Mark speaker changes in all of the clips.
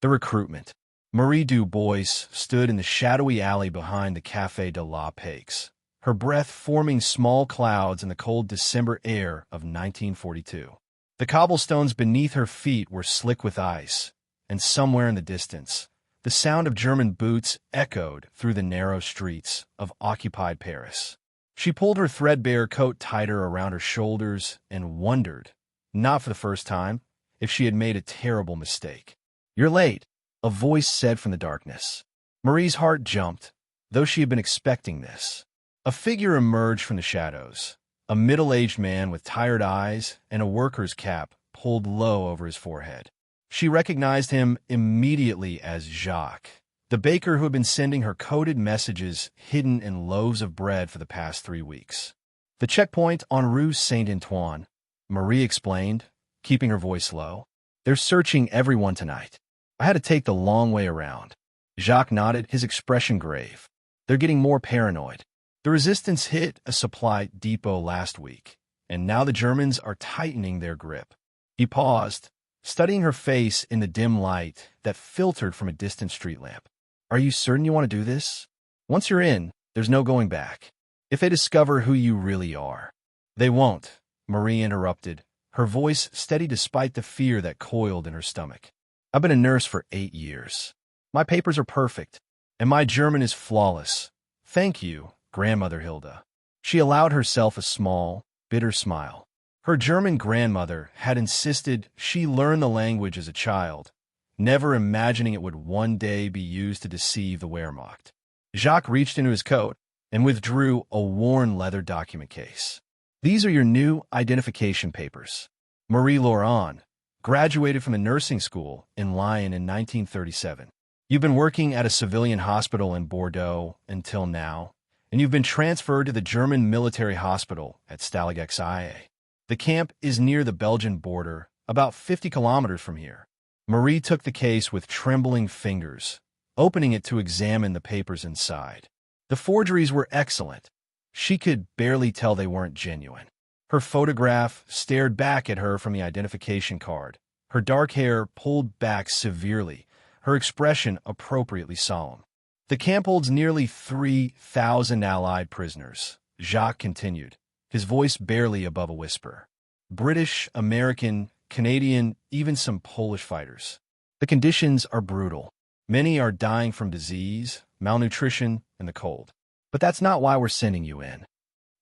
Speaker 1: The recruitment. Marie Dubois stood in the shadowy alley behind the Café de la Paix, her breath forming small clouds in the cold December air of 1942. The cobblestones beneath her feet were slick with ice, and somewhere in the distance, the sound of German boots echoed through the narrow streets of occupied Paris. She pulled her threadbare coat tighter around her shoulders and wondered, not for the first time, if she had made a terrible mistake. "You're late," a voice said from the darkness. Marie's heart jumped, though she had been expecting this. A figure emerged from the shadows, a middle-aged man with tired eyes and a worker's cap pulled low over his forehead. She recognized him immediately as Jacques, the baker who had been sending her coded messages hidden in loaves of bread for the past 3 weeks. "The checkpoint on Rue Saint-Antoine," Marie explained, keeping her voice low. "They're searching everyone tonight. I had to take the long way around." Jacques nodded, his expression grave. "They're getting more paranoid. The resistance hit a supply depot last week, and now the Germans are tightening their grip." He paused, studying her face in the dim light that filtered from a distant street lamp. "Are you certain you want to do this? Once you're in, there's no going back. If they discover who you really are—" "They won't," Marie interrupted, her voice steady despite the fear that coiled in her stomach. "I've been a nurse for 8 years. My papers are perfect, and my German is flawless. Thank you, Grandmother Hilda." She allowed herself a small, bitter smile. Her German grandmother had insisted she learn the language as a child, never imagining it would one day be used to deceive the Wehrmacht. Jacques reached into his coat and withdrew a worn leather document case. "These are your new identification papers. Marie-Laurent graduated from the nursing school in Lyon in 1937. You've been working at a civilian hospital in Bordeaux until now, and you've been transferred to the German military hospital at Stalag XIA. The camp is near the Belgian border, about 50 kilometers from here." Marie took the case with trembling fingers, opening it to examine the papers inside. The forgeries were excellent. She could barely tell they weren't genuine. Her photograph stared back at her from the identification card, her dark hair pulled back severely, her expression appropriately solemn. "The camp holds nearly 3,000 Allied prisoners," Jacques continued, his voice barely above a whisper. "British, American, Canadian, even some Polish fighters. The conditions are brutal. Many are dying from disease, malnutrition, and the cold. But that's not why we're sending you in."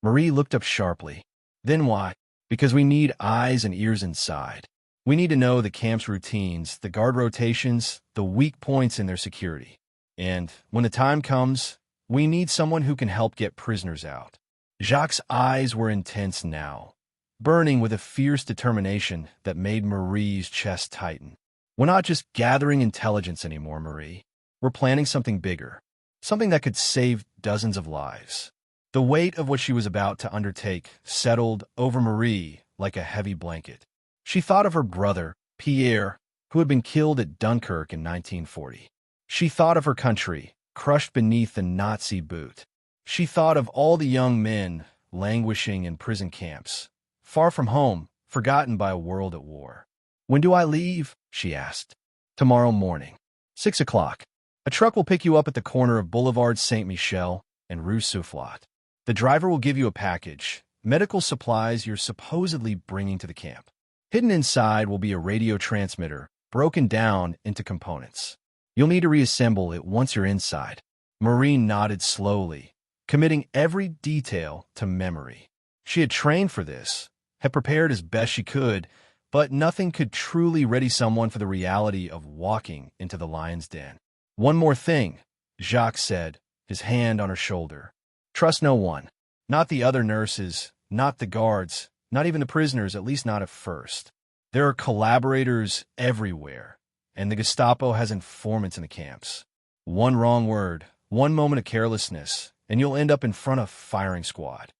Speaker 1: Marie looked up sharply. "Then why?" "Because we need eyes and ears inside. We need to know the camp's routines, the guard rotations, the weak points in their security. And when the time comes, we need someone who can help get prisoners out." Jacques' eyes were intense now, burning with a fierce determination that made Marie's chest tighten. "We're not just gathering intelligence anymore, Marie. We're planning something bigger, something that could save dozens of lives." The weight of what she was about to undertake settled over Marie like a heavy blanket. She thought of her brother, Pierre, who had been killed at Dunkirk in 1940. She thought of her country, crushed beneath the Nazi boot. She thought of all the young men languishing in prison camps, far from home, forgotten by a world at war. "When do I leave?" she asked. "Tomorrow morning, 6 o'clock. A truck will pick you up at the corner of Boulevard Saint-Michel and Rue Soufflot. The driver will give you a package, medical supplies you're supposedly bringing to the camp. Hidden inside will be a radio transmitter, broken down into components. You'll need to reassemble it once you're inside." Marie nodded slowly, committing every detail to memory. She had trained for this, had prepared as best she could, but nothing could truly ready someone for the reality of walking into the lion's den. "One more thing," Jacques said, his hand on her shoulder. "Trust no one. Not the other nurses, not the guards, not even the prisoners, at least not at first. There are collaborators everywhere, and the Gestapo has informants in the camps. One wrong word, one moment of carelessness, and you'll end up in front of firing squad."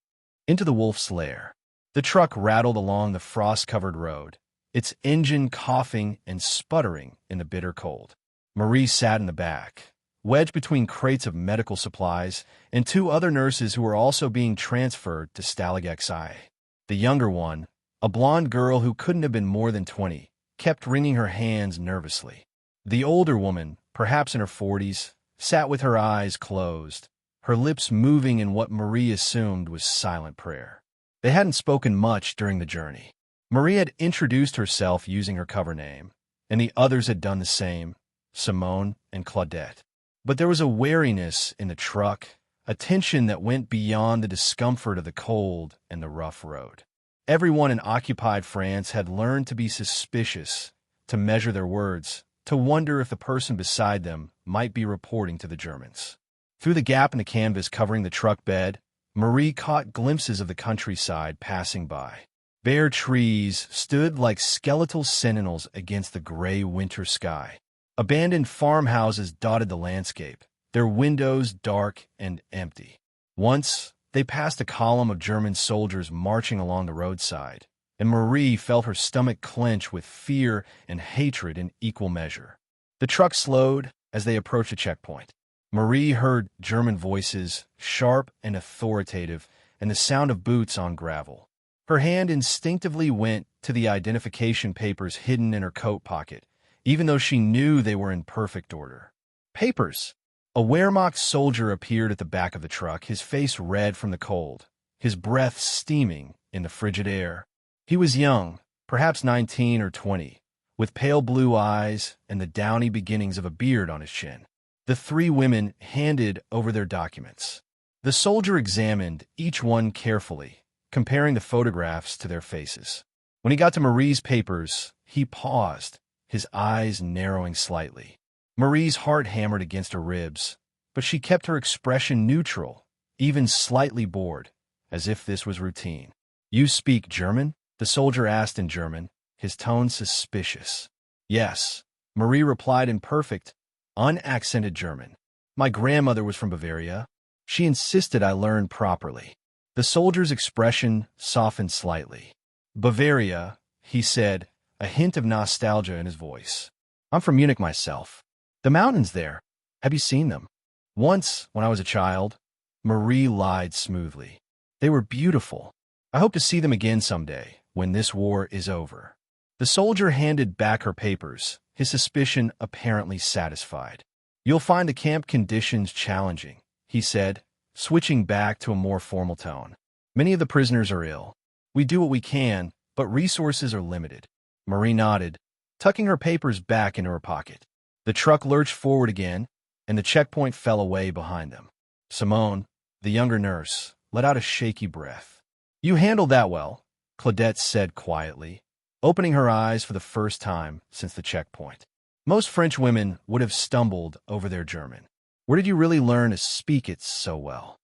Speaker 1: Into the wolf's lair. The truck rattled along the frost-covered road, its engine coughing and sputtering in the bitter cold. Marie sat in the back, wedged between crates of medical supplies and 2 other nurses who were also being transferred to Stalag XI. The younger one, a blonde girl who couldn't have been more than 20, kept wringing her hands nervously. The older woman, perhaps in her 40s, sat with her eyes closed, her lips moving in what Marie assumed was silent prayer. They hadn't spoken much during the journey. Marie had introduced herself using her cover name, and the others had done the same, Simone and Claudette. But there was a wariness in the truck, a tension that went beyond the discomfort of the cold and the rough road. Everyone in occupied France had learned to be suspicious, to measure their words, to wonder if the person beside them might be reporting to the Germans. Through the gap in the canvas covering the truck bed, Marie caught glimpses of the countryside passing by. Bare trees stood like skeletal sentinels against the gray winter sky. Abandoned farmhouses dotted the landscape, their windows dark and empty. Once, they passed a column of German soldiers marching along the roadside, and Marie felt her stomach clench with fear and hatred in equal measure. The truck slowed as they approached a checkpoint. Marie heard German voices, sharp and authoritative, and the sound of boots on gravel. Her hand instinctively went to the identification papers hidden in her coat pocket, even though she knew they were in perfect order. Papers! A Wehrmacht soldier appeared at the back of the truck, his face red from the cold, his breath steaming in the frigid air. He was young, perhaps 19 or 20, with pale blue eyes and the downy beginnings of a beard on his chin. The three women handed over their documents. The soldier examined each one carefully, comparing the photographs to their faces. When he got to Marie's papers, he paused, his eyes narrowing slightly. Marie's heart hammered against her ribs, but she kept her expression neutral, even slightly bored, as if this was routine. "You speak German?" the soldier asked in German, his tone suspicious. "Yes," Marie replied in perfect, unaccented German. "My grandmother was from Bavaria. She insisted I learn properly." The soldier's expression softened slightly. "Bavaria," he said, a hint of nostalgia in his voice. "I'm from Munich myself. The mountains there. Have you seen them?" "Once, when I was a child." Marie lied smoothly. "They were beautiful. I hope to see them again someday, when this war is over." The soldier handed back her papers, his suspicion apparently satisfied. "You'll find the camp conditions challenging," he said, switching back to a more formal tone. "Many of the prisoners are ill. We do what we can, but resources are limited." Marie nodded, tucking her papers back into her pocket. The truck lurched forward again, and the checkpoint fell away behind them. Simone, the younger nurse, let out a shaky breath. "You handled that well," Claudette said quietly, opening her eyes for the first time since the checkpoint. Most French women would have stumbled over their German. "Where did you really learn to speak it so well?"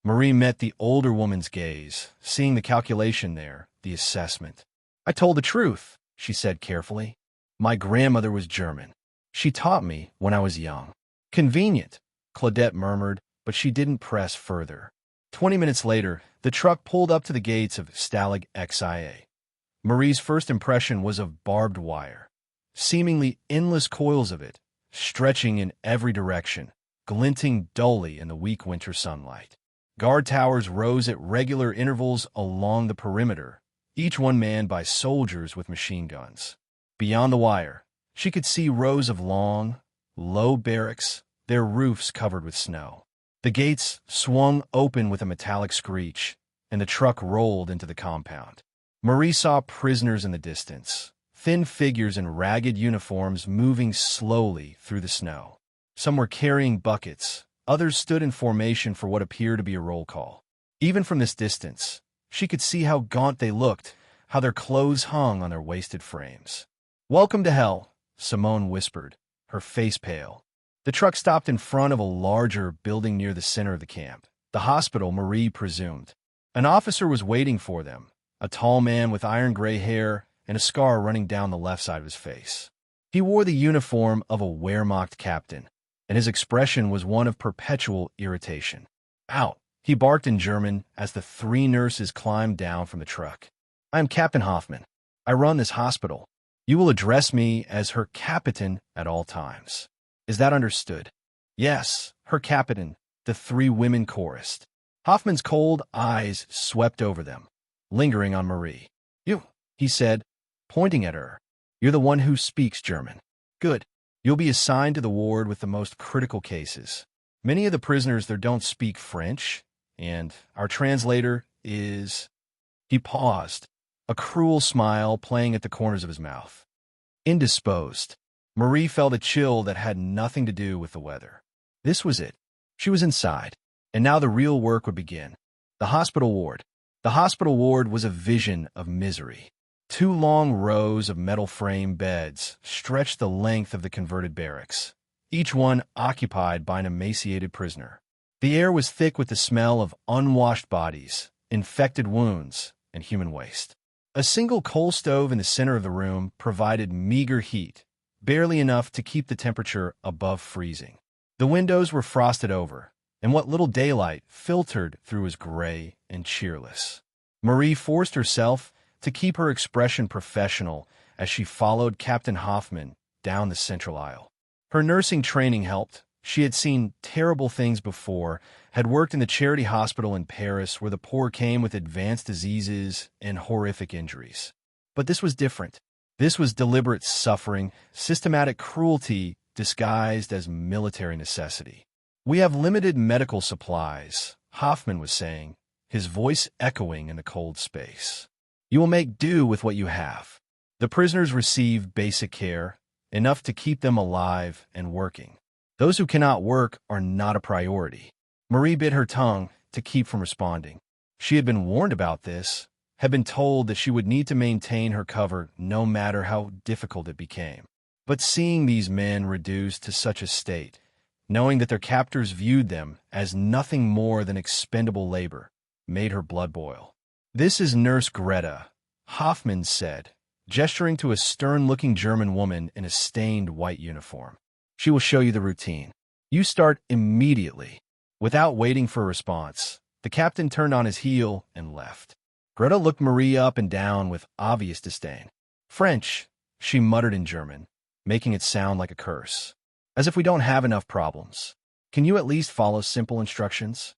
Speaker 1: Marie met the older woman's gaze, seeing the calculation there, the assessment. "I told the truth," she said carefully. "My grandmother was German. She taught me when I was young." "Convenient," Claudette murmured, but she didn't press further. 20 minutes later, the truck pulled up to the gates of Stalag XIA. Marie's first impression was of barbed wire, seemingly endless coils of it, stretching in every direction, glinting dully in the weak winter sunlight. Guard towers rose at regular intervals along the perimeter, each one manned by soldiers with machine guns. Beyond the wire, she could see rows of long, low barracks, their roofs covered with snow. The gates swung open with a metallic screech, and the truck rolled into the compound. Marie saw prisoners in the distance, thin figures in ragged uniforms moving slowly through the snow. Some were carrying buckets, others stood in formation for what appeared to be a roll call. Even from this distance, she could see how gaunt they looked, how their clothes hung on their wasted frames. "Welcome to hell," Simone whispered, her face pale. The truck stopped in front of a larger building near the center of the camp, the hospital, Marie presumed. An officer was waiting for them, a tall man with iron-gray hair and a scar running down the left side of his face. He wore the uniform of a Wehrmacht captain, and his expression was one of perpetual irritation. "Out!" he barked in German as the three nurses climbed down from the truck. "I am Captain Hoffman. I run this hospital. You will address me as Herr Captain at all times. Is that understood?" "Yes, Herr Captain," the three women chorused. Hoffman's cold eyes swept over them, lingering on Marie. "You," he said, pointing at her. "You're the one who speaks German. Good. You'll be assigned to the ward with the most critical cases. Many of the prisoners there don't speak French, and our translator is—" He paused, a cruel smile playing at the corners of his mouth. Indisposed, Marie felt a chill that had nothing to do with the weather. This was it. She was inside, and now the real work would begin. The hospital ward. The hospital ward was a vision of misery. 2 long rows of metal frame beds stretched the length of the converted barracks, each one occupied by an emaciated prisoner. The air was thick with the smell of unwashed bodies, infected wounds, and human waste. A single coal stove in the center of the room provided meager heat, barely enough to keep the temperature above freezing. The windows were frosted over, and what little daylight filtered through was gray and cheerless. Marie forced herself to keep her expression professional as she followed Captain Hoffman down the central aisle. Her nursing training helped. She had seen terrible things before, had worked in the charity hospital in Paris where the poor came with advanced diseases and horrific injuries. But this was different. This was deliberate suffering, systematic cruelty disguised as military necessity. "We have limited medical supplies," Hoffman was saying, his voice echoing in the cold space. "You will make do with what you have." The prisoners receive basic care, enough to keep them alive and working. Those who cannot work are not a priority. Marie bit her tongue to keep from responding. She had been warned about this, had been told that she would need to maintain her cover no matter how difficult it became. But seeing these men reduced to such a state, knowing that their captors viewed them as nothing more than expendable labor, made her blood boil. "This is Nurse Greta," Hoffman said, gesturing to a stern-looking German woman in a stained white uniform. "She will show you the routine. You start immediately." Without waiting for a response, the captain turned on his heel and left. Greta looked Marie up and down with obvious disdain. "French," she muttered in German, making it sound like a curse. "As if we don't have enough problems. Can you at least follow simple instructions?"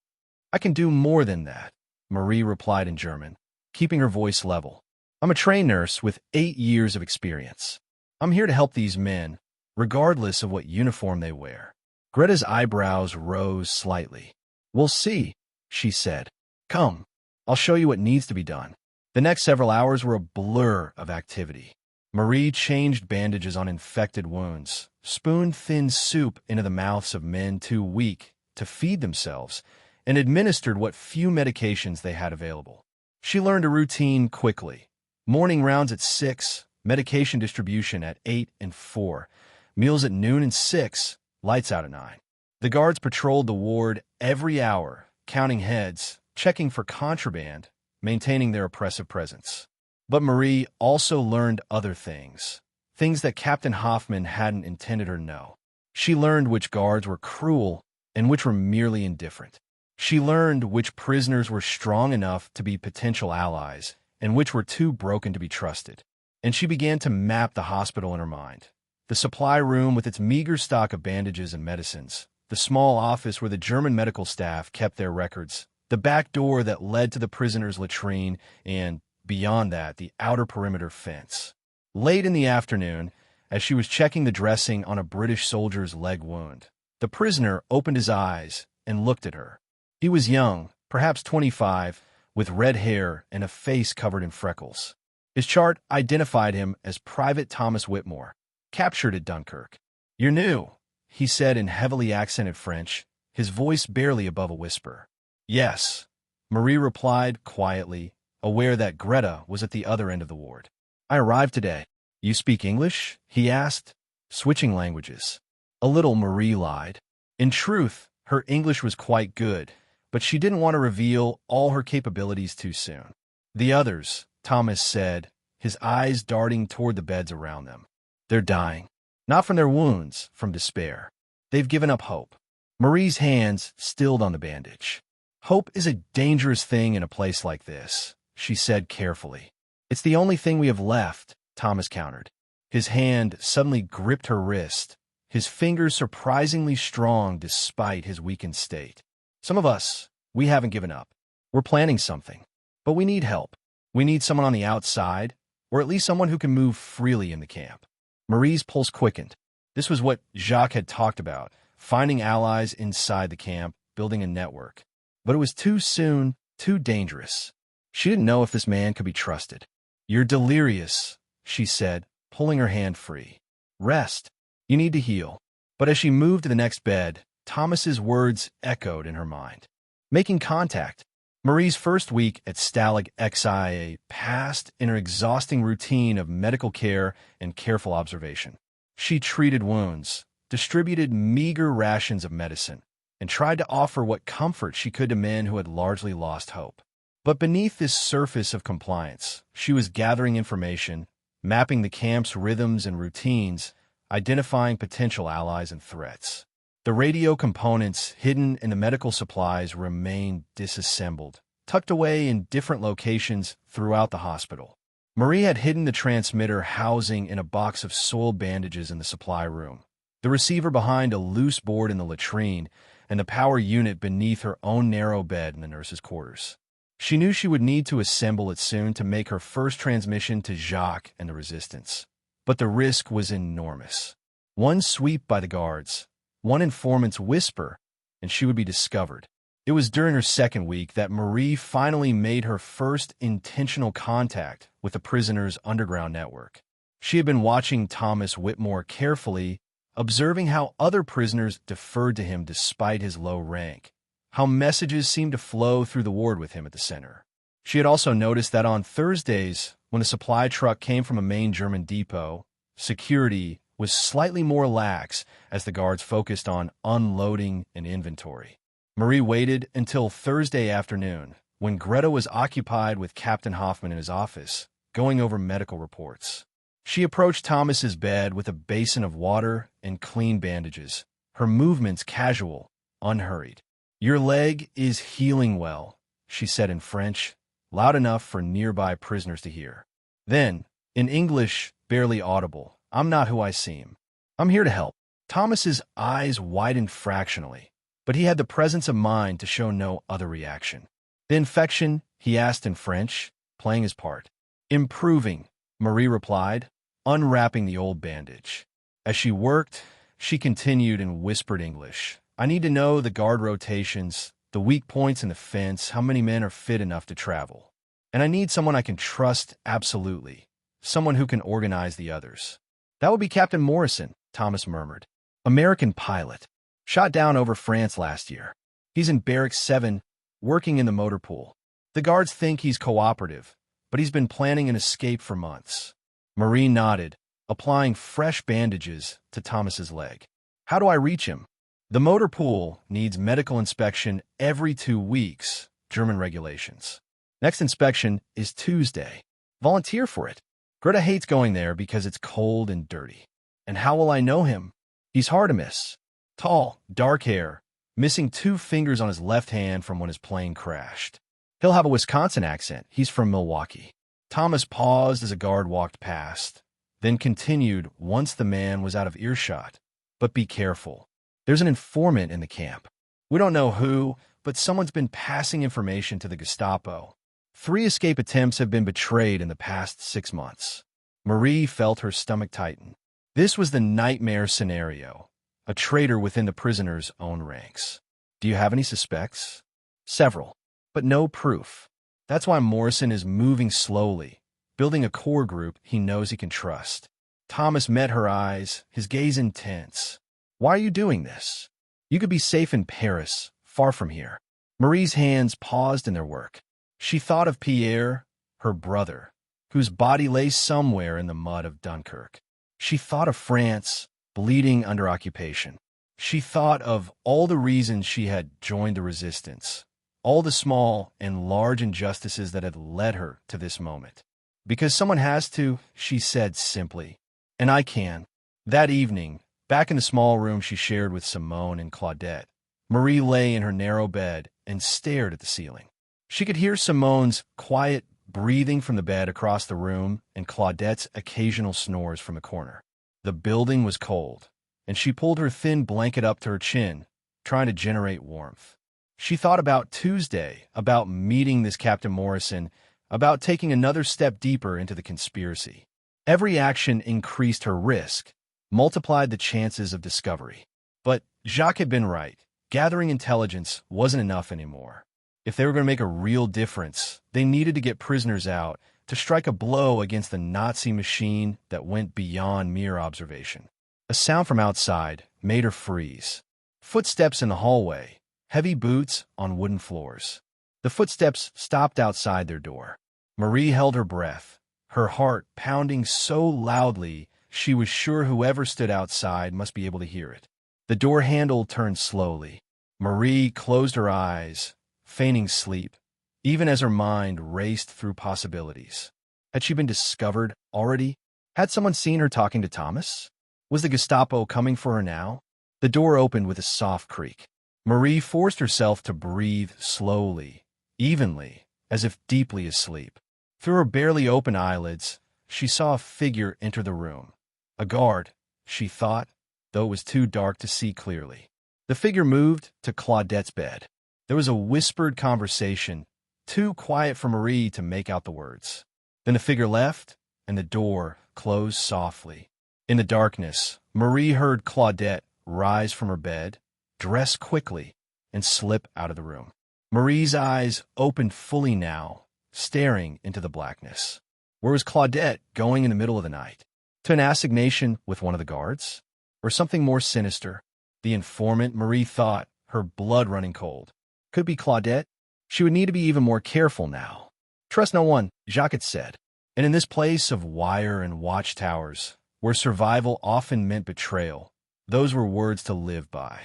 Speaker 1: "I can do more than that," Marie replied in German, keeping her voice level. "I'm a trained nurse with 8 years of experience. I'm here to help these men, regardless of what uniform they wear." Greta's eyebrows rose slightly. "We'll see," she said. "Come, I'll show you what needs to be done." The next several hours were a blur of activity. Marie changed bandages on infected wounds, spooned thin soup into the mouths of men too weak to feed themselves, and administered what few medications they had available. She learned a routine quickly. Morning rounds at 6, medication distribution at 8 and 4, meals at noon and 6, lights out at 9. The guards patrolled the ward every hour, counting heads, checking for contraband, maintaining their oppressive presence. But Marie also learned other things that Captain Hoffman hadn't intended her to know. She learned which guards were cruel and which were merely indifferent. She learned which prisoners were strong enough to be potential allies and which were too broken to be trusted. And she began to map the hospital in her mind. The supply room with its meager stock of bandages and medicines, the small office where the German medical staff kept their records, the back door that led to the prisoner's latrine, and, beyond that, the outer perimeter fence. Late in the afternoon, as she was checking the dressing on a British soldier's leg wound, the prisoner opened his eyes and looked at her. He was young, perhaps 25, with red hair and a face covered in freckles. His chart identified him as Private Thomas Whitmore, captured at Dunkirk. "You're new," he said in heavily accented French, his voice barely above a whisper. "Yes," Marie replied quietly, aware that Greta was at the other end of the ward. "I arrived today." "You speak English?" he asked, switching languages. A little, Marie lied. In truth, her English was quite good, but she didn't want to reveal all her capabilities too soon. "The others," Thomas said, his eyes darting toward the beds around them. "They're dying. Not from their wounds, from despair. They've given up hope." Marie's hands stilled on the bandage. "Hope is a dangerous thing in a place like this," she said carefully. "It's the only thing we have left," Thomas countered. His hand suddenly gripped her wrist, his fingers surprisingly strong despite his weakened state. "Some of us, we haven't given up. We're planning something. But we need help. We need someone on the outside, or at least someone who can move freely in the camp." Marie's pulse quickened. This was what Jacques had talked about, finding allies inside the camp, building a network. But it was too soon, too dangerous. She didn't know if this man could be trusted. "You're delirious," she said, pulling her hand free. "Rest. You need to heal." But as she moved to the next bed, Thomas's words echoed in her mind. Making contact. Marie's first week at Stalag XIA passed in her exhausting routine of medical care and careful observation. She treated wounds, distributed meager rations of medicine, and tried to offer what comfort she could to men who had largely lost hope. But beneath this surface of compliance, she was gathering information, mapping the camp's rhythms and routines, identifying potential allies and threats. The radio components hidden in the medical supplies remained disassembled, tucked away in different locations throughout the hospital. Marie had hidden the transmitter housing in a box of soiled bandages in the supply room, the receiver behind a loose board in the latrine, and the power unit beneath her own narrow bed in the nurse's quarters. She knew she would need to assemble it soon to make her first transmission to Jacques and the resistance. But the risk was enormous. One sweep by the guards, one informant's whisper, and she would be discovered. It was during her second week that Marie finally made her first intentional contact with the prisoner's underground network. She had been watching Thomas Whitmore carefully, observing how other prisoners deferred to him despite his low rank, how messages seemed to flow through the ward with him at the center. She had also noticed that on Thursdays, when a supply truck came from a main German depot, security was slightly more lax as the guards focused on unloading and inventory. Marie waited until Thursday afternoon, when Greta was occupied with Captain Hoffman in his office, going over medical reports. She approached Thomas's bed with a basin of water and clean bandages, her movements casual, unhurried. "Your leg is healing well," she said in French, loud enough for nearby prisoners to hear. Then, in English, barely audible, "I'm not who I seem. I'm here to help." Thomas's eyes widened fractionally, but he had the presence of mind to show no other reaction. "The infection?" he asked in French, playing his part. "Improving," Marie replied, unwrapping the old bandage. As she worked, she continued in whispered English. "I need to know the guard rotations, the weak points in the fence, how many men are fit enough to travel. And I need someone I can trust absolutely, someone who can organize the others." "That would be Captain Morrison," Thomas murmured. "American pilot. Shot down over France last year. He's in Barracks 7, working in the motor pool. The guards think he's cooperative, but he's been planning an escape for months." Marie nodded, applying fresh bandages to Thomas's leg. "How do I reach him?" "The motor pool needs medical inspection every 2 weeks, German regulations. Next inspection is Tuesday. Volunteer for it. Greta hates going there because it's cold and dirty. And how will I know him? He's hard to miss. Tall, dark hair, missing 2 fingers on his left hand from when his plane crashed. He'll have a Wisconsin accent. He's from Milwaukee." Thomas paused as a guard walked past, then continued once the man was out of earshot. "But be careful. There's an informant in the camp. We don't know who, but someone's been passing information to the Gestapo. 3 escape attempts have been betrayed in the past 6 months." Marie felt her stomach tighten. This was the nightmare scenario, a traitor within the prisoner's own ranks. "Do you have any suspects?" "Several, but no proof. That's why Morrison is moving slowly, building a core group he knows he can trust." Thomas met her eyes, his gaze intense. "Why are you doing this? You could be safe in Paris, far from here." Marie's hands paused in their work. She thought of Pierre, her brother, whose body lay somewhere in the mud of Dunkirk. She thought of France, bleeding under occupation. She thought of all the reasons she had joined the resistance, all the small and large injustices that had led her to this moment. "Because someone has to," she said simply. "And I can." That evening, back in the small room she shared with Simone and Claudette, Marie lay in her narrow bed and stared at the ceiling. She could hear Simone's quiet breathing from the bed across the room and Claudette's occasional snores from the corner. The building was cold, and she pulled her thin blanket up to her chin, trying to generate warmth. She thought about Tuesday, about meeting this Captain Morrison, about taking another step deeper into the conspiracy. Every action increased her risk, multiplied the chances of discovery. But Jacques had been right. Gathering intelligence wasn't enough anymore. If they were going to make a real difference, they needed to get prisoners out to strike a blow against the Nazi machine that went beyond mere observation. A sound from outside made her freeze. Footsteps in the hallway, heavy boots on wooden floors. The footsteps stopped outside their door. Marie held her breath, her heart pounding so loudly she was sure whoever stood outside must be able to hear it. The door handle turned slowly. Marie closed her eyes, feigning sleep, even as her mind raced through possibilities. Had she been discovered already? Had someone seen her talking to Thomas? Was the Gestapo coming for her now? The door opened with a soft creak. Marie forced herself to breathe slowly, evenly, as if deeply asleep. Through her barely open eyelids, she saw a figure enter the room. A guard, she thought, though it was too dark to see clearly. The figure moved to Claudette's bed. There was a whispered conversation, too quiet for Marie to make out the words. Then the figure left, and the door closed softly. In the darkness, Marie heard Claudette rise from her bed, dress quickly, and slip out of the room. Marie's eyes opened fully now, staring into the blackness. Where was Claudette going in the middle of the night? To an assignation with one of the guards? Or something more sinister? The informant, Marie thought, her blood running cold. Could be Claudette. She would need to be even more careful now. Trust no one, Jacques had said. And in this place of wire and watchtowers, where survival often meant betrayal, those were words to live by.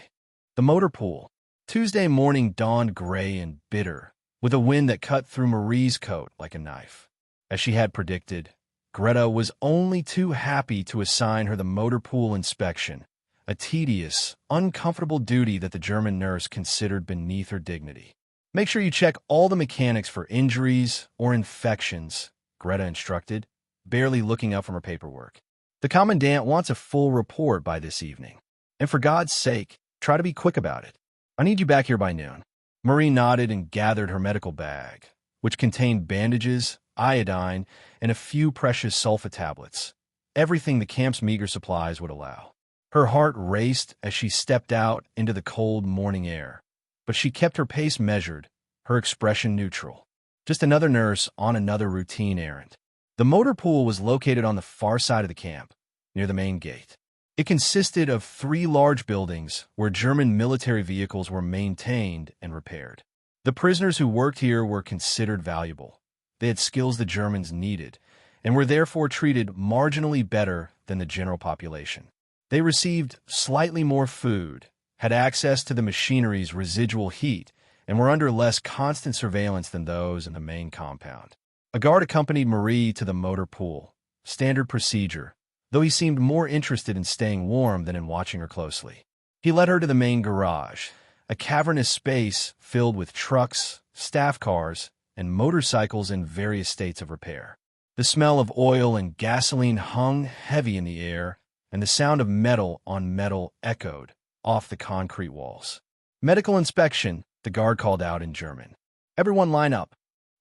Speaker 1: The motor pool. Tuesday morning dawned gray and bitter, with a wind that cut through Marie's coat like a knife. As she had predicted, Greta was only too happy to assign her the motor pool inspection, a tedious, uncomfortable duty that the German nurse considered beneath her dignity. Make sure you check all the mechanics for injuries or infections, Greta instructed, barely looking up from her paperwork. The commandant wants a full report by this evening. And for God's sake, try to be quick about it. I need you back here by noon. Marie nodded and gathered her medical bag, which contained bandages, iodine, and a few precious sulfa tablets, everything the camp's meager supplies would allow. Her heart raced as she stepped out into the cold morning air, but she kept her pace measured, her expression neutral. Just another nurse on another routine errand. The motor pool was located on the far side of the camp, near the main gate. It consisted of 3 large buildings where German military vehicles were maintained and repaired. The prisoners who worked here were considered valuable. They had skills the Germans needed, and were therefore treated marginally better than the general population. They received slightly more food, had access to the machinery's residual heat, and were under less constant surveillance than those in the main compound. A guard accompanied Marie to the motor pool, standard procedure, though he seemed more interested in staying warm than in watching her closely. He led her to the main garage, a cavernous space filled with trucks, staff cars, and motorcycles in various states of repair. The smell of oil and gasoline hung heavy in the air, and the sound of metal on metal echoed off the concrete walls. "Medical inspection," the guard called out in German. "Everyone line up."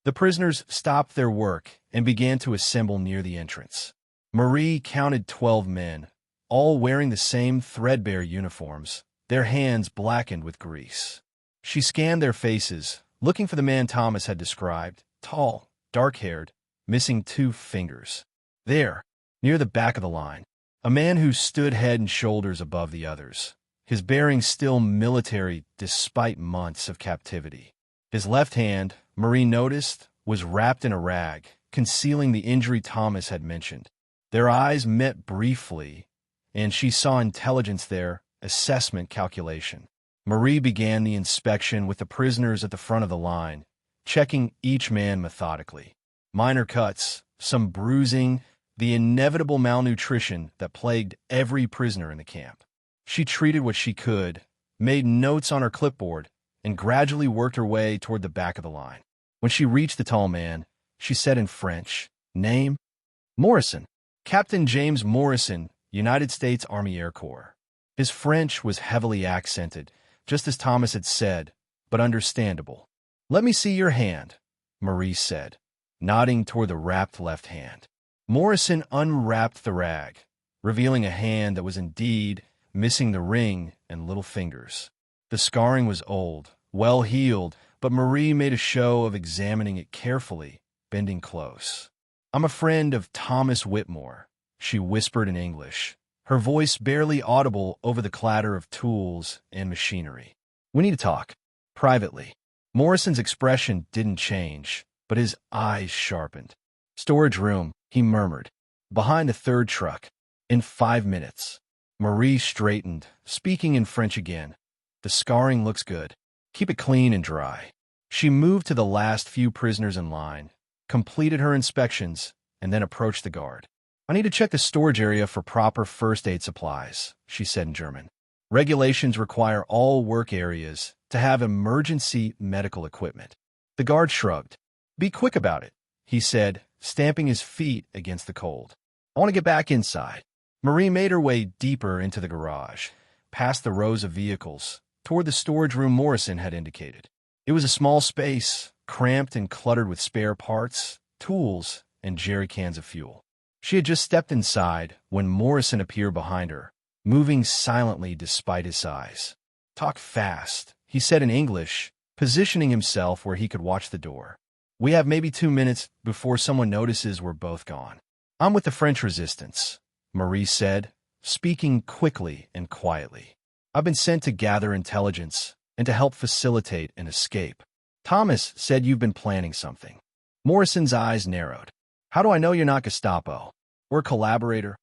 Speaker 1: The prisoners stopped their work and began to assemble near the entrance. Marie counted 12 men, all wearing the same threadbare uniforms, their hands blackened with grease. She scanned their faces, looking for the man Thomas had described, tall, dark-haired, missing 2 fingers. There, near the back of the line, a man who stood head and shoulders above the others, his bearing still military despite months of captivity. His left hand, Marie noticed, was wrapped in a rag, concealing the injury Thomas had mentioned. Their eyes met briefly, and she saw intelligence there, assessment calculation. Marie began the inspection with the prisoners at the front of the line, checking each man methodically. Minor cuts, some bruising, the inevitable malnutrition that plagued every prisoner in the camp. She treated what she could, made notes on her clipboard, and gradually worked her way toward the back of the line. When she reached the tall man, she said in French, "Name? Morrison. Captain James Morrison, United States Army Air Corps." His French was heavily accented, just as Thomas had said, but understandable. "Let me see your hand," Marie said, nodding toward the wrapped left hand. Morrison unwrapped the rag, revealing a hand that was indeed missing the ring and little fingers. The scarring was old, well healed, but Marie made a show of examining it carefully, bending close. "I'm a friend of Thomas Whitmore," she whispered in English, her voice barely audible over the clatter of tools and machinery. "We need to talk. Privately." Morrison's expression didn't change, but his eyes sharpened. "Storage room," he murmured. "Behind the third truck. In 5 minutes." Marie straightened, speaking in French again. "The scarring looks good. Keep it clean and dry." She moved to the last few prisoners in line, completed her inspections, and then approached the guard. "I need to check the storage area for proper first aid supplies," she said in German. "Regulations require all work areas to have emergency medical equipment." The guard shrugged. "Be quick about it," he said, stamping his feet against the cold. "I want to get back inside." Marie made her way deeper into the garage, past the rows of vehicles, toward the storage room Morrison had indicated. It was a small space, cramped and cluttered with spare parts, tools, and jerry cans of fuel. She had just stepped inside when Morrison appeared behind her, moving silently despite his size. "Talk fast," he said in English, positioning himself where he could watch the door. "We have maybe 2 minutes before someone notices we're both gone." "I'm with the French resistance," Marie said, speaking quickly and quietly. "I've been sent to gather intelligence and to help facilitate an escape. Thomas said you've been planning something." Morrison's eyes narrowed. "How do I know you're not Gestapo? Or a collaborator?"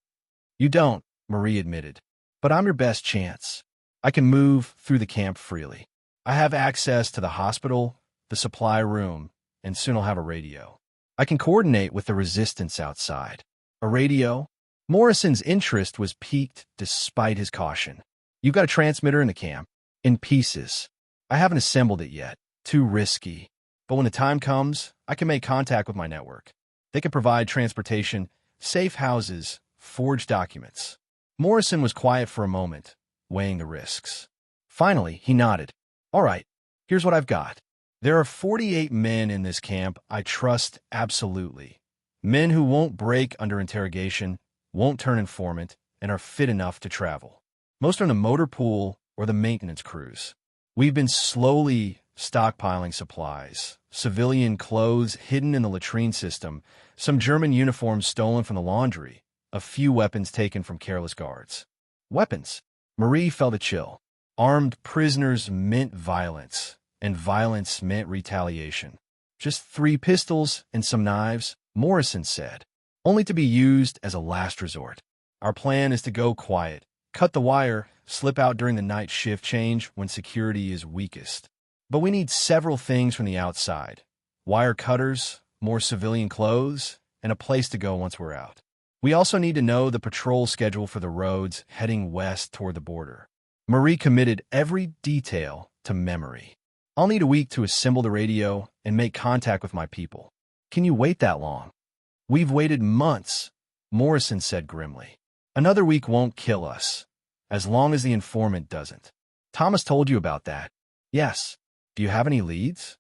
Speaker 1: "You don't," Marie admitted. "But I'm your best chance. I can move through the camp freely. I have access to the hospital, the supply room, and soon I'll have a radio. I can coordinate with the resistance outside." "A radio?" Morrison's interest was piqued despite his caution. "You've got a transmitter in the camp?" "In pieces. I haven't assembled it yet. Too risky. But when the time comes, I can make contact with my network. They can provide transportation, safe houses, forged documents." Morrison was quiet for a moment, weighing the risks. Finally, he nodded. "All right, here's what I've got. There are 48 men in this camp I trust absolutely. Men who won't break under interrogation, won't turn informant, and are fit enough to travel. Most are in the motor pool or the maintenance crews. We've been slowly stockpiling supplies, civilian clothes hidden in the latrine system, some German uniforms stolen from the laundry, a few weapons taken from careless guards." Weapons? Marie felt a chill. Armed prisoners meant violence, and violence meant retaliation. "Just 3 pistols and some knives," Morrison said, "only to be used as a last resort. Our plan is to go quiet, cut the wire, slip out during the night shift change when security is weakest. But we need several things from the outside: wire cutters, more civilian clothes, and a place to go once we're out. We also need to know the patrol schedule for the roads heading west toward the border." Marie committed every detail to memory. "I'll need a week to assemble the radio and make contact with my people." "Can you wait that long?" "We've waited months," Morrison said grimly. "Another week won't kill us, as long as the informant doesn't." "Thomas told you about that?" "Yes." "Do you have any leads?"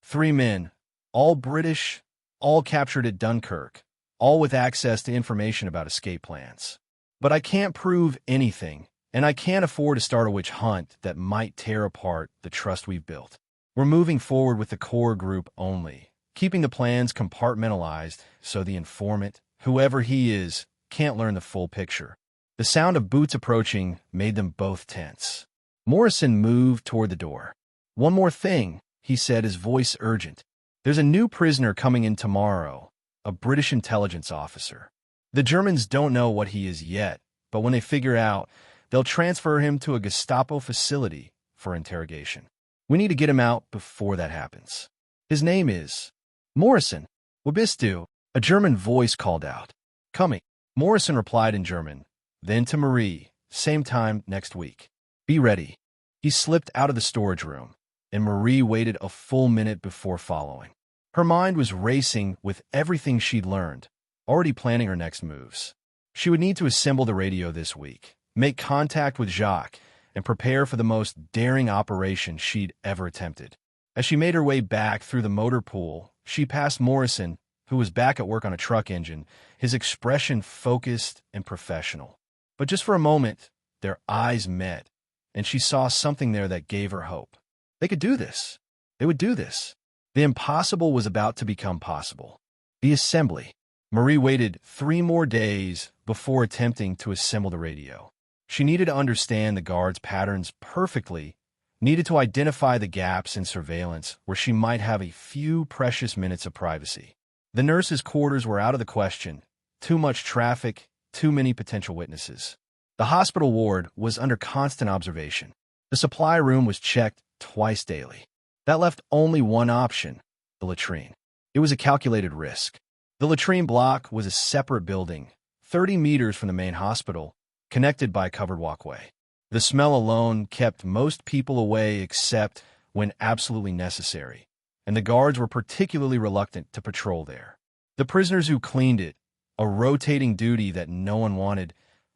Speaker 1: 3 men, all British, all captured at Dunkirk, all with access to information about escape plans. But I can't prove anything, and I can't afford to start a witch hunt that might tear apart the trust we've built. We're moving forward with the core group only, keeping the plans compartmentalized so the informant, whoever he is, can't learn the full picture." The sound of boots approaching made them both tense. Morrison moved toward the door. "One more thing," he said, his voice urgent. "There's a new prisoner coming in tomorrow, a British intelligence officer. The Germans don't know what he is yet, but when they figure out, they'll transfer him to a Gestapo facility for interrogation. We need to get him out before that happens. His name is—" "Morrison, wo bist du?" a German voice called out. "Coming." Morrison replied in German, then to Marie, "Same time next week. Be ready." He slipped out of the storage room, and Marie waited a full minute before following. Her mind was racing with everything she'd learned, already planning her next moves. She would need to assemble the radio this week, make contact with Jacques, and prepare for the most daring operation she'd ever attempted. As she made her way back through the motor pool, she passed Morrison, who was back at work on a truck engine, his expression focused and professional. But just for a moment, their eyes met, and she saw something there that gave her hope. They could do this. They would do this. The impossible was about to become possible. The assembly. Marie waited 3 more days before attempting to assemble the radio. She needed to understand the guards' patterns perfectly, needed to identify the gaps in surveillance where she might have a few precious minutes of privacy. The nurses' quarters were out of the question. Too much traffic, too many potential witnesses. The hospital ward was under constant observation. The supply room was checked twice daily. That left only one option, the latrine. It was a calculated risk. The latrine block was a separate building, 30 meters from the main hospital, connected by a covered walkway. The smell alone kept most people away except when absolutely necessary, and the guards were particularly reluctant to patrol there. The prisoners who cleaned it, a rotating duty that no one wanted,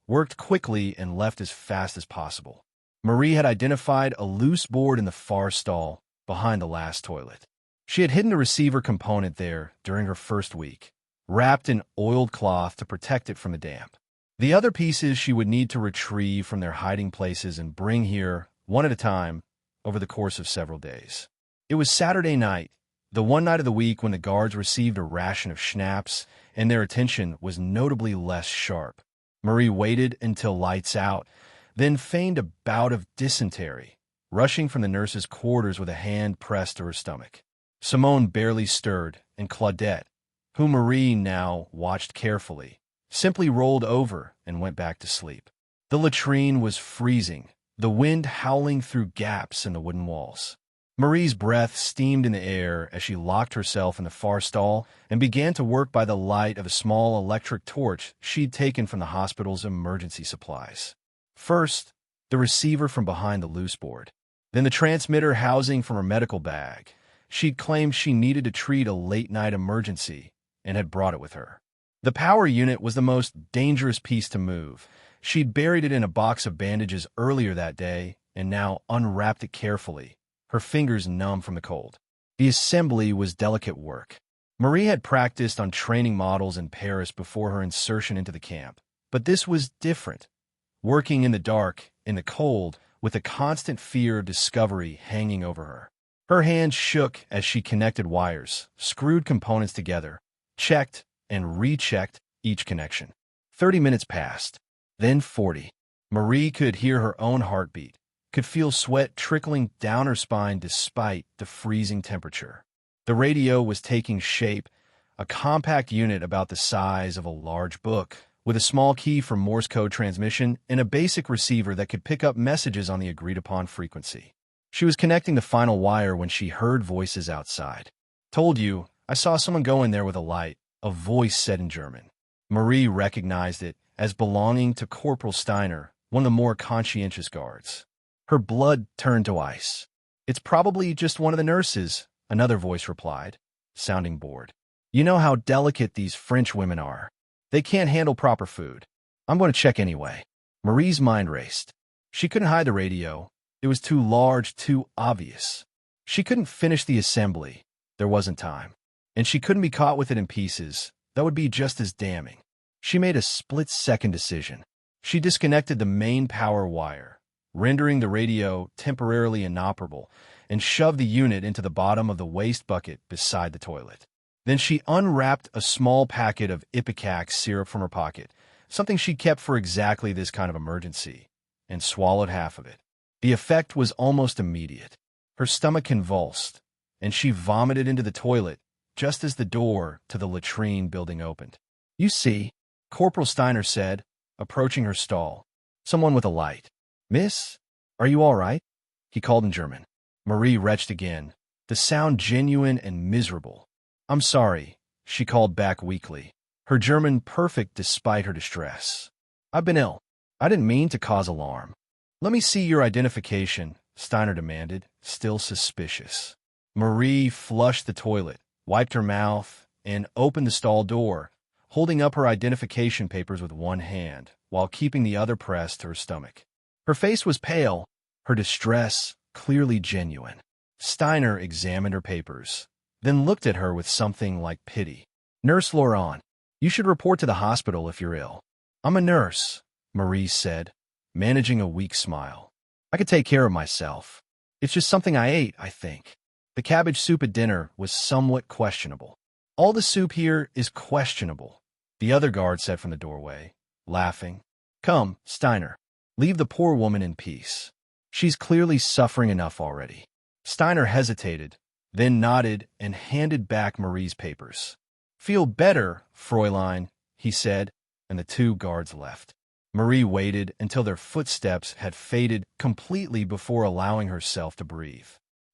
Speaker 1: worked quickly and left as fast as possible. Marie had identified a loose board in the far stall behind the last toilet. She had hidden a receiver component there during her first week, wrapped in oiled cloth to protect it from the damp. The other pieces she would need to retrieve from their hiding places and bring here, one at a time, over the course of several days. It was Saturday night, the one night of the week when the guards received a ration of schnapps and their attention was notably less sharp. Marie waited until lights out, then feigned a bout of dysentery, rushing from the nurse's quarters with a hand pressed to her stomach. Simone barely stirred, and Claudette, whom Marie now watched carefully, simply rolled over and went back to sleep. The latrine was freezing, the wind howling through gaps in the wooden walls. Marie's breath steamed in the air as she locked herself in the far stall and began to work by the light of a small electric torch she'd taken from the hospital's emergency supplies. First, the receiver from behind the loose board, then the transmitter housing from her medical bag. She'd claimed she needed to treat a late-night emergency and had brought it with her. The power unit was the most dangerous piece to move. She'd buried it in a box of bandages earlier that day and now unwrapped it carefully, her fingers numb from the cold. The assembly was delicate work. Marie had practiced on training models in Paris before her insertion into the camp, but this was different. Working in the dark, in the cold, with a constant fear of discovery hanging over her. Her hands shook as she connected wires, screwed components together, checked and rechecked each connection. 30 minutes passed, then 40. Marie could hear her own heartbeat, could feel sweat trickling down her spine despite the freezing temperature. The radio was taking shape, a compact unit about the size of a large book, with a small key for Morse code transmission and a basic receiver that could pick up messages on the agreed-upon frequency. She was connecting the final wire when she heard voices outside. "Told you, I saw someone go in there with a light," a voice said in German. Marie recognized it as belonging to Corporal Steiner, one of the more conscientious guards. Her blood turned to ice. "It's probably just one of the nurses," another voice replied, sounding bored. "You know how delicate these French women are. They can't handle proper food. I'm going to check anyway." Marie's mind raced. She couldn't hide the radio. It was too large, too obvious. She couldn't finish the assembly. There wasn't time. And she couldn't be caught with it in pieces. That would be just as damning. She made a split-second decision. She disconnected the main power wire, rendering the radio temporarily inoperable, and shoved the unit into the bottom of the waste bucket beside the toilet. Then she unwrapped a small packet of Ipecac syrup from her pocket, something she kept for exactly this kind of emergency, and swallowed half of it. The effect was almost immediate. Her stomach convulsed, and she vomited into the toilet just as the door to the latrine building opened. "You see," Corporal Steiner said, approaching her stall. "Someone with a light." "Miss, are you all right?" he called in German. Marie retched again, the sound genuine and miserable. "I'm sorry," she called back weakly, her German perfect despite her distress. "I've been ill. I didn't mean to cause alarm." "Let me see your identification," Steiner demanded, still suspicious. Marie flushed the toilet, wiped her mouth, and opened the stall door, holding up her identification papers with one hand, while keeping the other pressed to her stomach. Her face was pale, her distress clearly genuine. Steiner examined her papers, then looked at her with something like pity. "Nurse Laurent, you should report to the hospital if you're ill." "I'm a nurse," Marie said, managing a weak smile. I could take care of myself. It's just something I ate, I think. The cabbage soup at dinner was somewhat questionable. All the soup here is questionable, the other guard said from the doorway, laughing. Come, Steiner. Leave the poor woman in peace. She's clearly suffering enough already. Steiner hesitated, then nodded and handed back Marie's papers. Feel better, Fräulein, he said, and the two guards left. Marie waited until their footsteps had faded completely before allowing herself to breathe.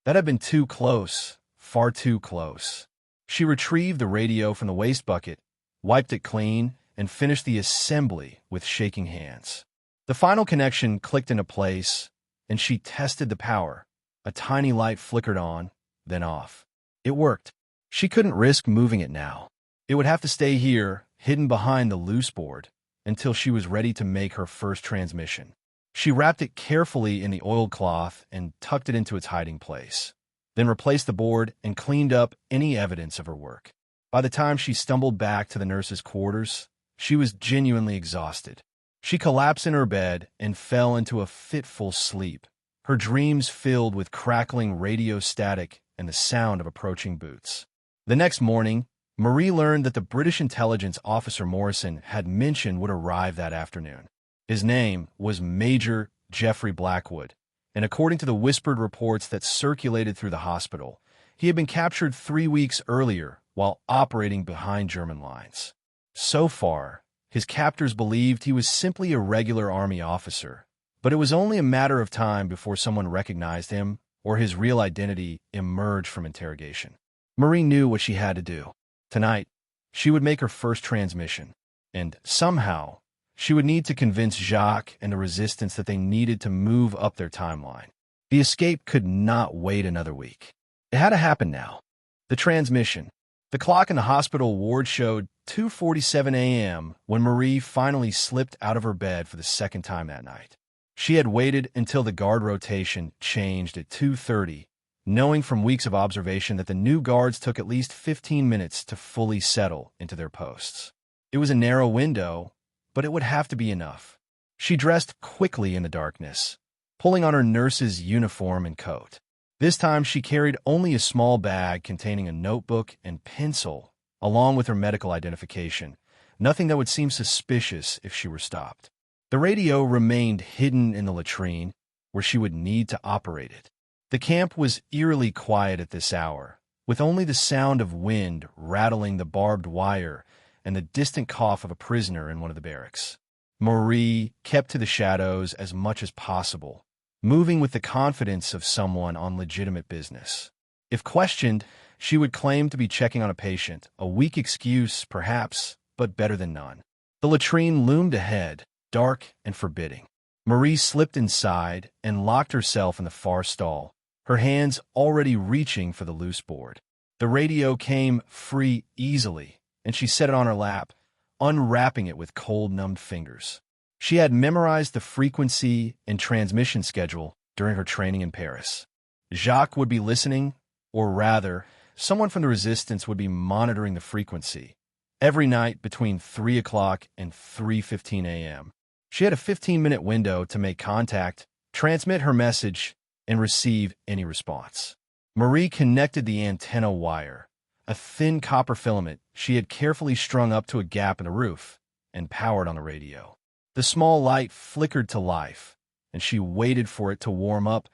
Speaker 1: That had been too close, far too close. She retrieved the radio from the waste bucket, wiped it clean, and finished the assembly with shaking hands. The final connection clicked into place, and she tested the power. A tiny light flickered on, then off. It worked. She couldn't risk moving it now. It would have to stay here, hidden behind the loose board, until she was ready to make her first transmission. She wrapped it carefully in the oilcloth and tucked it into its hiding place, then replaced the board and cleaned up any evidence of her work. By the time she stumbled back to the nurse's quarters, she was genuinely exhausted. She collapsed in her bed and fell into a fitful sleep, her dreams filled with crackling radio static and the sound of approaching boots. The next morning, Marie learned that the British intelligence officer Morrison had mentioned would arrive that afternoon. His name was Major Geoffrey Blackwood, and according to the whispered reports that circulated through the hospital, he had been captured 3 weeks earlier while operating behind German lines. So far, his captors believed he was simply a regular army officer, but it was only a matter of time before someone recognized him or his real identity emerged from interrogation. Marie knew what she had to do. Tonight, she would make her first transmission, and somehow, she would need to convince Jacques and the resistance that they needed to move up their timeline. The escape could not wait another week. It had to happen now. The transmission. The clock in the hospital ward showed 2:47 a.m. when Marie finally slipped out of her bed for the second time that night. She had waited until the guard rotation changed at 2:30, knowing from weeks of observation that the new guards took at least 15 minutes to fully settle into their posts. It was a narrow window, but it would have to be enough. She dressed quickly in the darkness, pulling on her nurse's uniform and coat. This time she carried only a small bag containing a notebook and pencil, along with her medical identification, nothing that would seem suspicious if she were stopped. The radio remained hidden in the latrine, where she would need to operate it. The camp was eerily quiet at this hour, with only the sound of wind rattling the barbed wire and the distant cough of a prisoner in one of the barracks. Marie kept to the shadows as much as possible, moving with the confidence of someone on legitimate business. If questioned, she would claim to be checking on a patient, a weak excuse, perhaps, but better than none. The latrine loomed ahead, dark and forbidding. Marie slipped inside and locked herself in the far stall, her hands already reaching for the loose board. The radio came free easily, and she set it on her lap, unwrapping it with cold-numbed fingers. She had memorized the frequency and transmission schedule during her training in Paris. Jacques would be listening, or rather, someone from the resistance would be monitoring the frequency, every night between 3 o'clock and 3:15 a.m. She had a 15-minute window to make contact, transmit her message, and receive any response. Marie connected the antenna wire, a thin copper filament she had carefully strung up to a gap in the roof, and powered on the radio. The small light flickered to life, and she waited for it to warm up,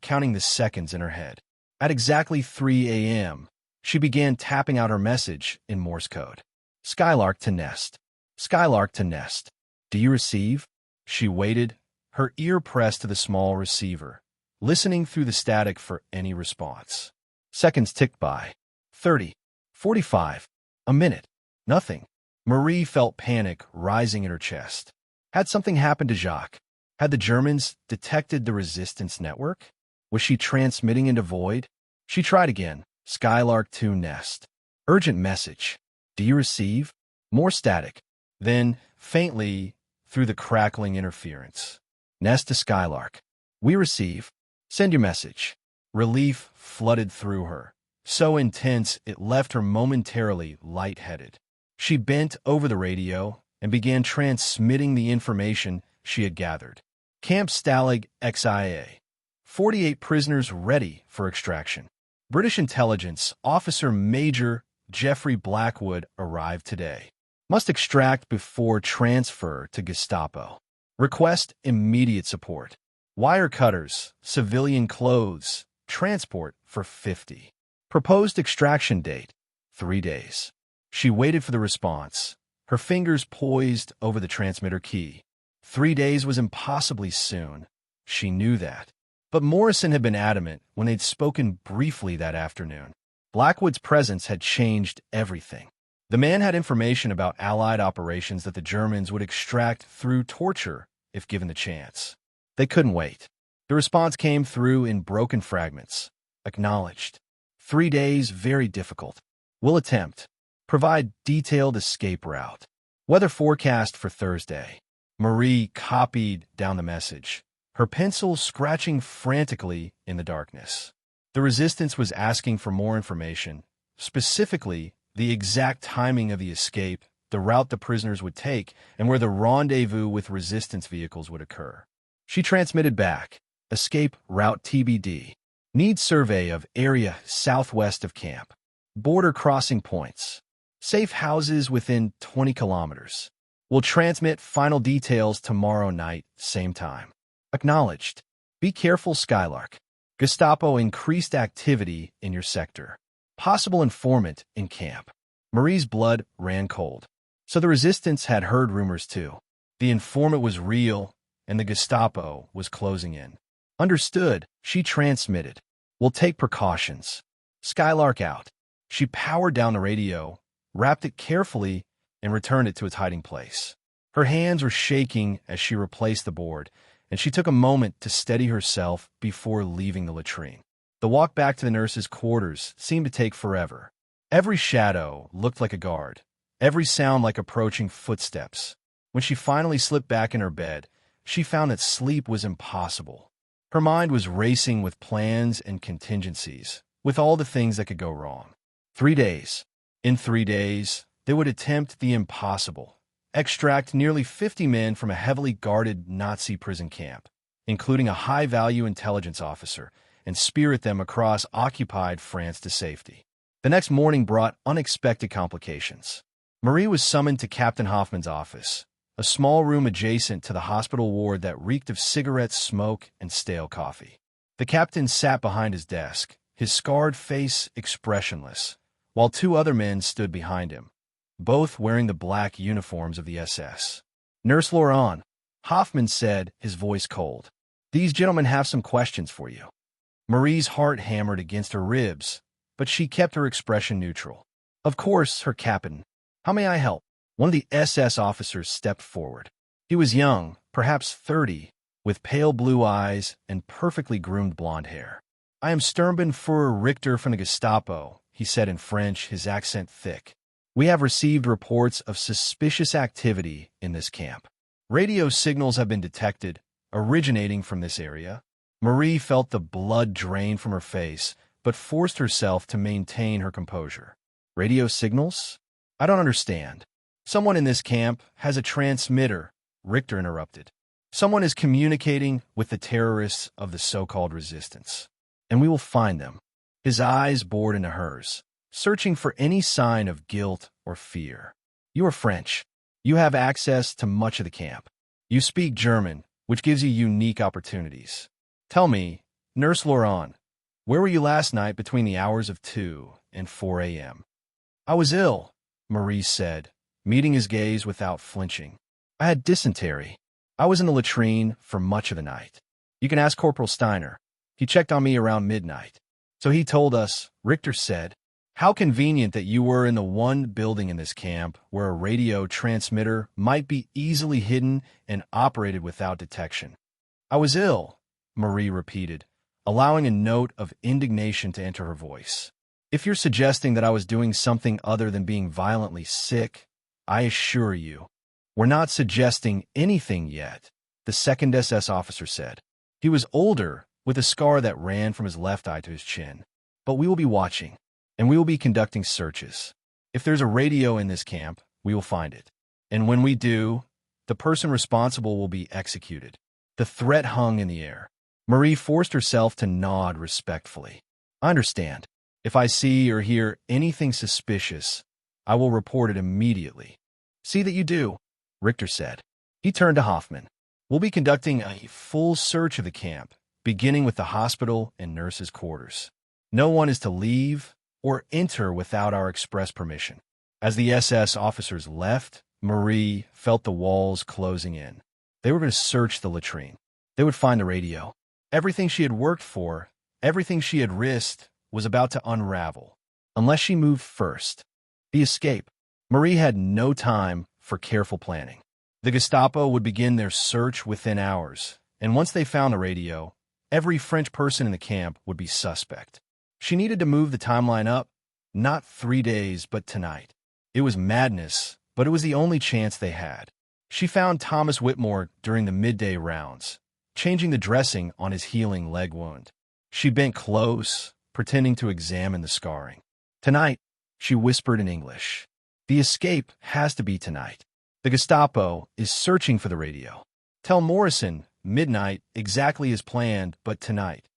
Speaker 1: counting the seconds in her head. At exactly 3 a.m., she began tapping out her message in Morse code. Skylark to nest. Skylark to nest. Do you receive? She waited, her ear pressed to the small receiver, listening through the static for any response. Seconds ticked by. 30. 45. A minute. Nothing. Marie felt panic rising in her chest. Had something happened to Jacques? Had the Germans detected the resistance network? Was she transmitting into void? She tried again. Skylark 2 nest. Urgent message. Do you receive? More static. Then, faintly, through the crackling interference. Nest to Skylark. We receive. Send your message. Relief flooded through her, so intense it left her momentarily lightheaded. She bent over the radio and began transmitting the information she had gathered. Camp Stalag XIA. 48 prisoners ready for extraction. British intelligence officer Major Geoffrey Blackwood arrived today. Must extract before transfer to Gestapo. Request immediate support. Wire cutters, civilian clothes, transport for 50. Proposed extraction date, 3 days. She waited for the response, her fingers poised over the transmitter key. 3 days was impossibly soon. She knew that. But Morrison had been adamant when they'd spoken briefly that afternoon. Blackwood's presence had changed everything. The man had information about Allied operations that the Germans would extract through torture if given the chance. They couldn't wait. The response came through in broken fragments. Acknowledged. 3 days, very difficult. Will attempt. Provide detailed escape route. Weather forecast for Thursday. Marie copied down the message, her pencil scratching frantically in the darkness. The resistance was asking for more information, specifically the exact timing of the escape, the route the prisoners would take, and where the rendezvous with resistance vehicles would occur. She transmitted back, escape route TBD. Need survey of area southwest of camp. Border crossing points. Safe houses within 20 kilometers. Will transmit final details tomorrow night, same time. Acknowledged. Be careful, Skylark. Gestapo increased activity in your sector. Possible informant in camp. Marie's blood ran cold. So the resistance had heard rumors too. The informant was real, and the Gestapo was closing in. Understood, she transmitted. We'll take precautions. Skylark out. She powered down the radio, wrapped it carefully, and returned it to its hiding place. Her hands were shaking as she replaced the board, and she took a moment to steady herself before leaving the latrine. The walk back to the nurse's quarters seemed to take forever. Every shadow looked like a guard, every sound like approaching footsteps. When she finally slipped back in her bed, she found that sleep was impossible. Her mind was racing with plans and contingencies, with all the things that could go wrong. 3 days. In 3 days, they would attempt the impossible. Extract nearly 50 men from a heavily guarded Nazi prison camp, including a high-value intelligence officer, and spirit them across occupied France to safety. The next morning brought unexpected complications. Marie was summoned to Captain Hoffman's office, a small room adjacent to the hospital ward that reeked of cigarette smoke and stale coffee. The captain sat behind his desk, his scarred face expressionless, while 2 other men stood behind him, both wearing the black uniforms of the SS. Nurse Laurent, Hoffman said, his voice cold. These gentlemen have some questions for you. Marie's heart hammered against her ribs, but she kept her expression neutral. Of course, her captain. How may I help? One of the SS officers stepped forward. He was young, perhaps 30, with pale blue eyes and perfectly groomed blonde hair. I am Sturmbannführer Richter from the Gestapo, he said in French, his accent thick. We have received reports of suspicious activity in this camp. Radio signals have been detected, originating from this area. Marie felt the blood drain from her face, but forced herself to maintain her composure. Radio signals? I don't understand. Someone in this camp has a transmitter, Richter interrupted. Someone is communicating with the terrorists of the so-called resistance. And we will find them. His eyes bored into hers, searching for any sign of guilt or fear. You are French. You have access to much of the camp. You speak German, which gives you unique opportunities. Tell me, Nurse Laurent, where were you last night between the hours of 2 and 4 a.m.? I was ill, Marie said, meeting his gaze without flinching. I had dysentery. I was in the latrine for much of the night. You can ask Corporal Steiner. He checked on me around midnight. So he told us, Richter said, how convenient that you were in the one building in this camp where a radio transmitter might be easily hidden and operated without detection. I was ill, Marie repeated, allowing a note of indignation to enter her voice. If you're suggesting that I was doing something other than being violently sick, I assure you, we're not suggesting anything yet, the second SS officer said. He was older, with a scar that ran from his left eye to his chin. But we will be watching, and we will be conducting searches. If there's a radio in this camp, we will find it. And when we do, The person responsible will be executed. The threat hung in the air. Marie forced herself to nod respectfully. I understand. If I see or hear anything suspicious, I will report it immediately. See that you do, Richter said. He turned to Hoffman. We'll be conducting a full search of the camp, beginning with the hospital and nurses' quarters. No one is to leave or enter without our express permission. As the SS officers left, Marie felt the walls closing in. They were going to search the latrine. They would find the radio. Everything she had worked for, everything she had risked, was about to unravel, unless she moved first. The escape. Marie had no time for careful planning. The Gestapo would begin their search within hours, and once they found the radio, every French person in the camp would be suspect. She needed to move the timeline up, not 3 days, but tonight. It was madness, but it was the only chance they had. She found Thomas Whitmore during the midday rounds, changing the dressing on his healing leg wound. She bent close, pretending to examine the scarring. Tonight, she whispered in English. The escape has to be tonight. The Gestapo is searching for the radio. Tell Morrison, midnight, exactly as planned, but tonight.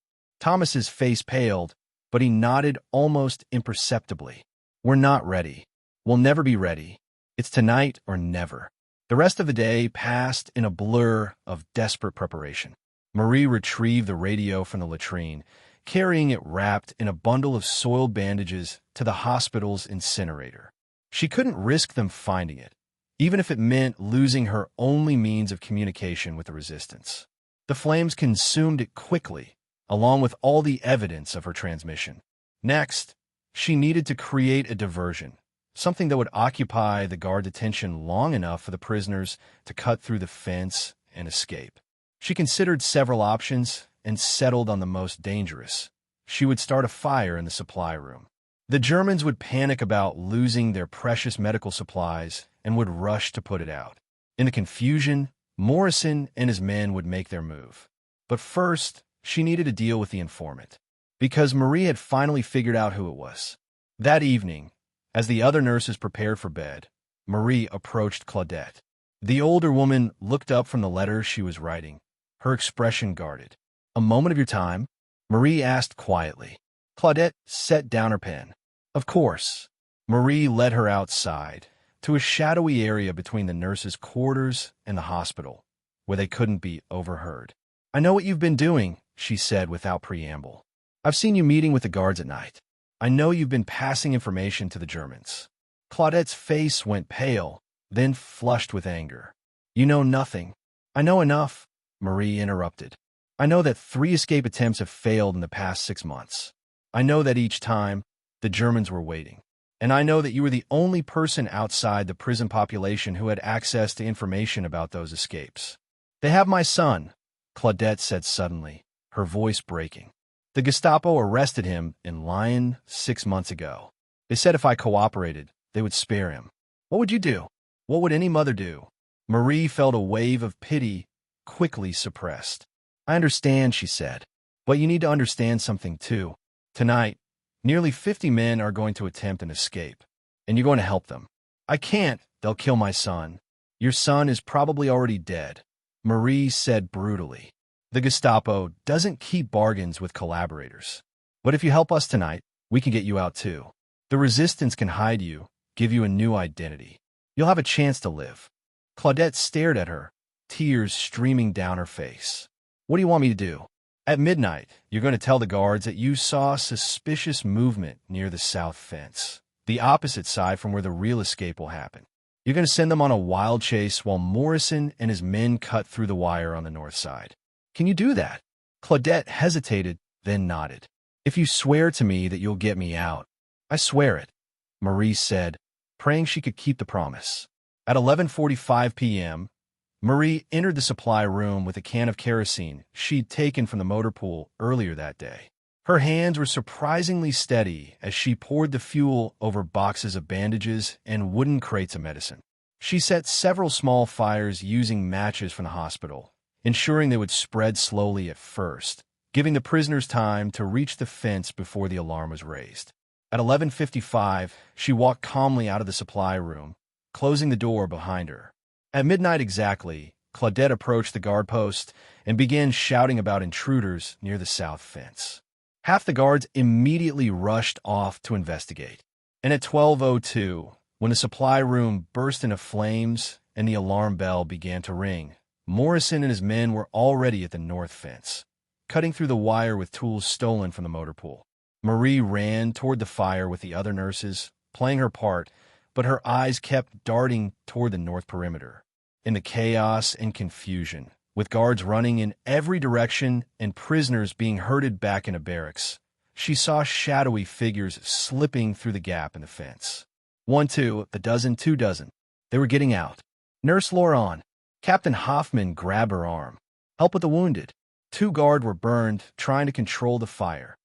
Speaker 1: Thomas's face paled, but he nodded almost imperceptibly. We're not ready. We'll never be ready. It's tonight or never. The rest of the day passed in a blur of desperate preparation. Marie retrieved the radio from the latrine, carrying it wrapped in a bundle of soiled bandages to the hospital's incinerator. She couldn't risk them finding it, even if it meant losing her only means of communication with the resistance. The flames consumed it quickly, along with all the evidence of her transmission. Next, she needed to create a diversion, something that would occupy the guard detention long enough for the prisoners to cut through the fence and escape. She considered several options and settled on the most dangerous. She would start a fire in the supply room. The Germans would panic about losing their precious medical supplies and would rush to put it out. In the confusion, Morrison and his men would make their move. But first, she needed to deal with the informant, because Marie had finally figured out who it was. That evening, as the other nurses prepared for bed, Marie approached Claudette. The older woman looked up from the letter she was writing, her expression guarded. A moment of your time? Marie asked quietly. Claudette set down her pen. Of course. Marie led her outside, to a shadowy area between the nurses' quarters and the hospital, where they couldn't be overheard. I know what you've been doing, she said without preamble. I've seen you meeting with the guards at night. I know you've been passing information to the Germans. Claudette's face went pale, then flushed with anger. You know nothing. I know enough, Marie interrupted. I know that 3 escape attempts have failed in the past 6 months. I know that each time, the Germans were waiting. And I know that you were the only person outside the prison population who had access to information about those escapes. They have my son, Claudette said suddenly, her voice breaking. The Gestapo arrested him in Lyon 6 months ago. They said if I cooperated, they would spare him. What would you do? What would any mother do? Marie felt a wave of pity, quickly suppressed. I understand, she said. But you need to understand something, too. Tonight, nearly 50 men are going to attempt an escape, and you're going to help them. I can't. They'll kill my son. Your son is probably already dead, Marie said brutally. The Gestapo doesn't keep bargains with collaborators. But if you help us tonight, we can get you out too. The resistance can hide you, give you a new identity. You'll have a chance to live. Claudette stared at her, tears streaming down her face. What do you want me to do? At midnight, you're going to tell the guards that you saw suspicious movement near the south fence, the opposite side from where the real escape will happen. You're going to send them on a wild chase while Morrison and his men cut through the wire on the north side. Can you do that? Claudette hesitated, then nodded. If you swear to me that you'll get me out. I swear it, Marie said, praying she could keep the promise. At 11:45 p.m., Marie entered the supply room with a can of kerosene she'd taken from the motor pool earlier that day. Her hands were surprisingly steady as she poured the fuel over boxes of bandages and wooden crates of medicine. She set several small fires using matches from the hospital, ensuring they would spread slowly at first, giving the prisoners time to reach the fence before the alarm was raised. At 11:55, she walked calmly out of the supply room, closing the door behind her. At midnight exactly, Claudette approached the guard post and began shouting about intruders near the south fence. Half the guards immediately rushed off to investigate. And at 12:02, when the supply room burst into flames and the alarm bell began to ring, Morrison and his men were already at the north fence, cutting through the wire with tools stolen from the motor pool. Marie ran toward the fire with the other nurses, playing her part, but her eyes kept darting toward the north perimeter. In the chaos and confusion, with guards running in every direction and prisoners being herded back into barracks, she saw shadowy figures slipping through the gap in the fence. 1, 2, a dozen, 2 dozen. They were getting out. Nurse Lauron. Captain Hoffman grabbed her arm. Help with the wounded. 2 guards were burned, trying to control the fire.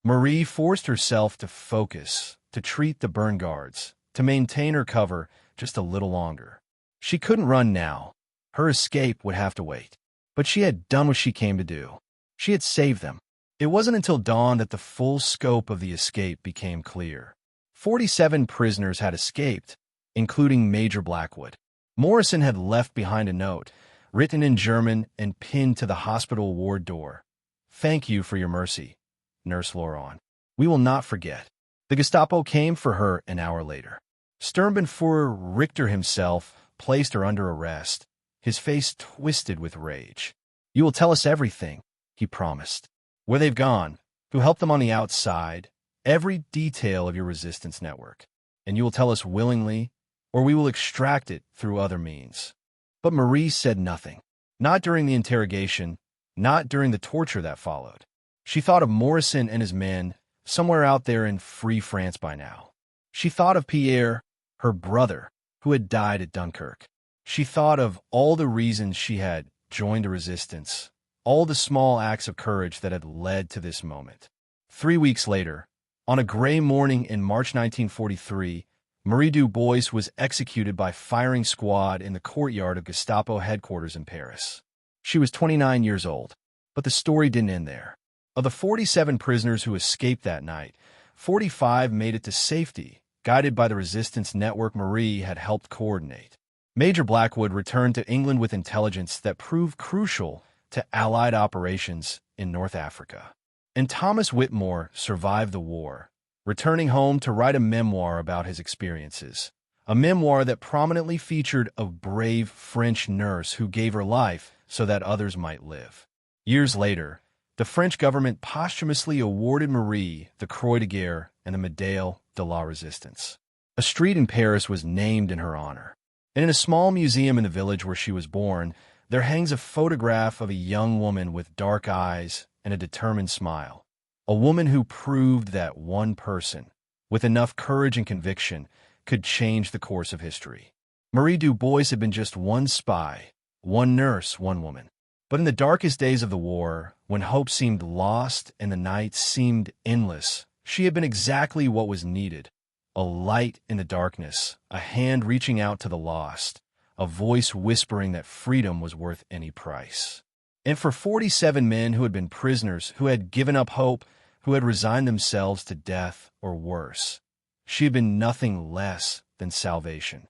Speaker 1: Marie forced herself to focus, to treat the burn guards, to maintain her cover just a little longer. She couldn't run now. Her escape would have to wait. But she had done what she came to do. She had saved them. It wasn't until dawn that the full scope of the escape became clear. 47 prisoners had escaped, including Major Blackwood. Morrison had left behind a note, written in German and pinned to the hospital ward door. "Thank you for your mercy, Nurse Lauron. We will not forget." The Gestapo came for her an hour later. Sturmbannführer Richter himself placed her under arrest, his face twisted with rage. "You will tell us everything," he promised. "Where they've gone, who helped them on the outside, every detail of your resistance network. And you will tell us willingly, or we will extract it through other means." But Marie said nothing. Not during the interrogation, not during the torture that followed. She thought of Morrison and his men, somewhere out there in free France by now. She thought of Pierre, her brother, who had died at Dunkirk. She thought of all the reasons she had joined the resistance, all the small acts of courage that had led to this moment. 3 weeks later, on a gray morning in March 1943, Marie Du Bois was executed by firing squad in the courtyard of Gestapo headquarters in Paris. She was 29 years old, but the story didn't end there. Of the 47 prisoners who escaped that night, 45 made it to safety, guided by the resistance network Marie had helped coordinate. Major Blackwood returned to England with intelligence that proved crucial to Allied operations in North Africa. And Thomas Whitmore survived the war, returning home to write a memoir about his experiences, a memoir that prominently featured a brave French nurse who gave her life so that others might live. Years later, the French government posthumously awarded Marie the Croix de Guerre and the Médaille de la Résistance. A street in Paris was named in her honor. And in a small museum in the village where she was born, there hangs a photograph of a young woman with dark eyes and a determined smile. A woman who proved that one person, with enough courage and conviction, could change the course of history. Marie Du Bois had been just one spy, one nurse, one woman. But in the darkest days of the war, when hope seemed lost and the nights seemed endless, she had been exactly what was needed. A light in the darkness, a hand reaching out to the lost, a voice whispering that freedom was worth any price. And for 47 men who had been prisoners, who had given up hope, who had resigned themselves to death or worse, she had been nothing less than salvation.